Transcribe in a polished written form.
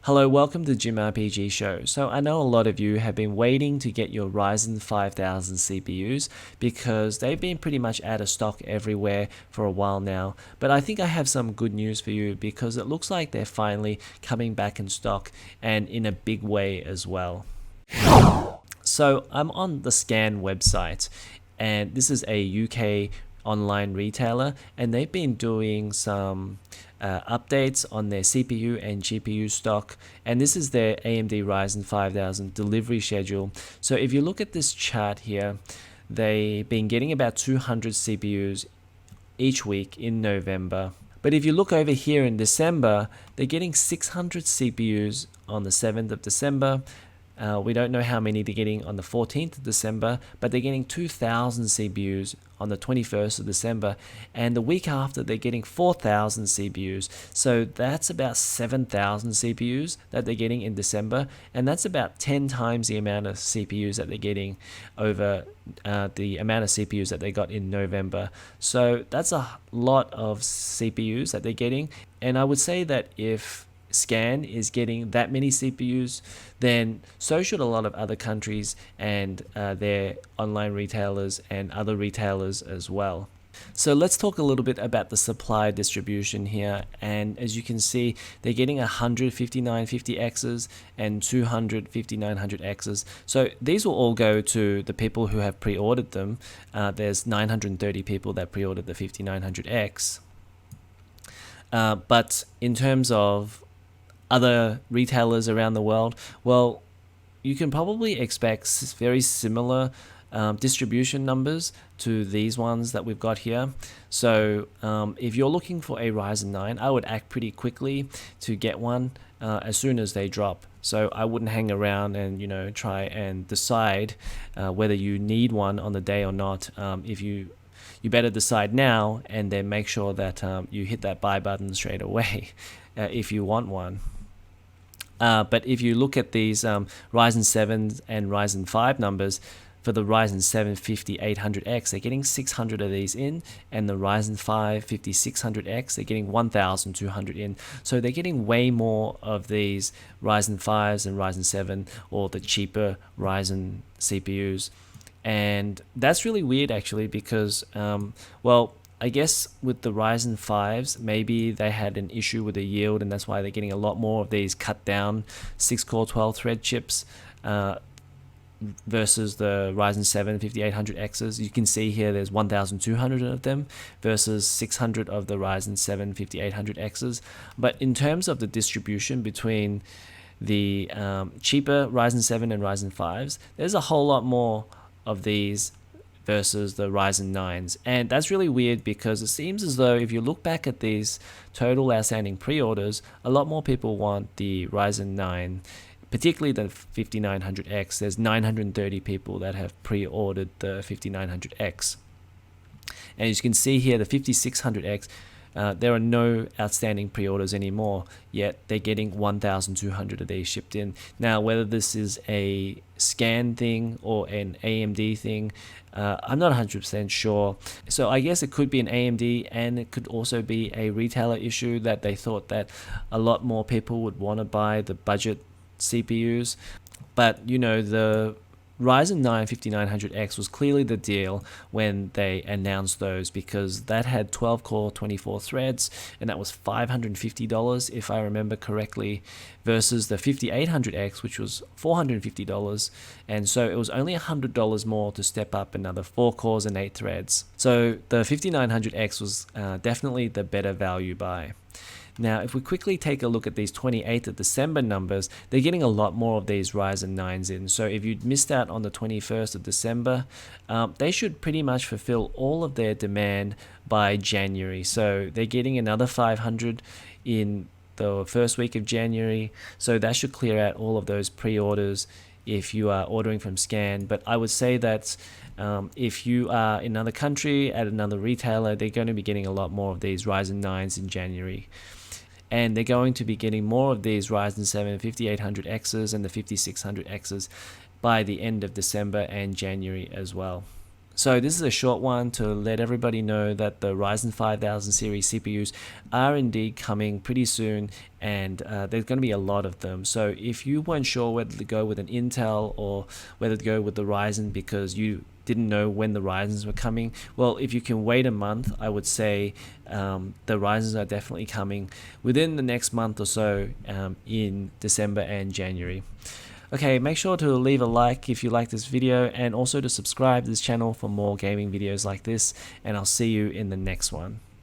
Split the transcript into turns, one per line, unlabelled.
Hello, welcome to Jim RPG Show. So I know a lot of you have been waiting to get your Ryzen 5000 CPUs because they've been pretty much out of stock everywhere for a while now. But I think I have some good news for you because it looks like they're finally coming back in stock and in a big way as well. So I'm on the Scan website, and this is a UK online retailer, and they've been doing some updates on their CPU and GPU stock, and this is their AMD Ryzen 5000 delivery schedule. So if you look at this chart here, they've been getting about 200 CPUs each week in November. But if you look over here in December, they're getting 600 CPUs on the 7th of December. We don't know how many they're getting on the 14th of December, but they're getting 2,000 CPUs on the 21st of December, and the week after they're getting 4,000 CPUs. So that's about 7,000 CPUs that they're getting in December, and that's about 10 times the amount of CPUs that they're getting over the amount of CPUs that they got in November. So that's a lot of CPUs that they're getting, and I would say that if Scan is getting that many CPUs, then so should a lot of other countries and their online retailers and other retailers as well. So let's talk a little bit about the supply distribution here, and as you can see, they're getting 100 5950Xs and 200 5900Xs. So these will all go to the people who have pre-ordered them. There's 930 people that pre-ordered the 5900X. But in terms of other retailers around the world, well, you can probably expect very similar distribution numbers to these ones that we've got here. So if you're looking for a Ryzen 9, I would act pretty quickly to get one as soon as they drop. So I wouldn't hang around and try and decide whether you need one on the day or not. If you better decide now and then make sure that you hit that buy button straight away if you want one. But if you look at these Ryzen 7 and Ryzen 5 numbers, for the Ryzen 7 5800X, they're getting 600 of these in, and the Ryzen 5 5600X, they're getting 1,200 in. So they're getting way more of these Ryzen 5s and Ryzen 7, or the cheaper Ryzen CPUs. And that's really weird actually because, well, I guess with the Ryzen 5s, maybe they had an issue with the yield, and that's why they're getting a lot more of these cut down 6-core 12-thread chips versus the Ryzen 7 5800Xs. You can see here there's 1,200 of them versus 600 of the Ryzen 7 5800Xs. But in terms of the distribution between the cheaper Ryzen 7 and Ryzen 5s, there's a whole lot more of these versus the Ryzen 9s. And that's really weird because it seems as though if you look back at these total outstanding pre-orders, a lot more people want the Ryzen 9, particularly the 5900X. There's 930 people that have pre-ordered the 5900X. And as you can see here, the 5600X, there are no outstanding pre-orders anymore, yet they're getting 1,200 of these shipped in. Now, whether this is a Scan thing or an AMD thing, I'm not 100% sure. So I guess it could be an AMD, and it could also be a retailer issue that they thought that a lot more people would want to buy the budget CPUs. But the Ryzen 9 5900X was clearly the deal when they announced those, because that had 12-core 24 threads, and that was $550 if I remember correctly, versus the 5800X, which was $450, and so it was only $100 more to step up another 4 cores and 8 threads. So the 5900X was definitely the better value buy. Now, if we quickly take a look at these 28th of December numbers, they're getting a lot more of these Ryzen 9s in. So if you'd missed out on the 21st of December, they should pretty much fulfill all of their demand by January. So they're getting another 500 in the first week of January. So that should clear out all of those pre-orders if you are ordering from Scan. But I would say that if you are in another country at another retailer, they're going to be getting a lot more of these Ryzen 9s in January. And they're going to be getting more of these Ryzen 7 5800Xs and the 5600Xs by the end of December and January as well. So this is a short one to let everybody know that the Ryzen 5000 series CPUs are indeed coming pretty soon, and there's going to be a lot of them. So if you weren't sure whether to go with an Intel or whether to go with the Ryzen because you didn't know when the Ryzens were coming, well, if you can wait a month, I would say the Ryzens are definitely coming within the next month or so, in December and January. Okay, make sure to leave a like if you like this video, and also to subscribe to this channel for more gaming videos like this, and I'll see you in the next one.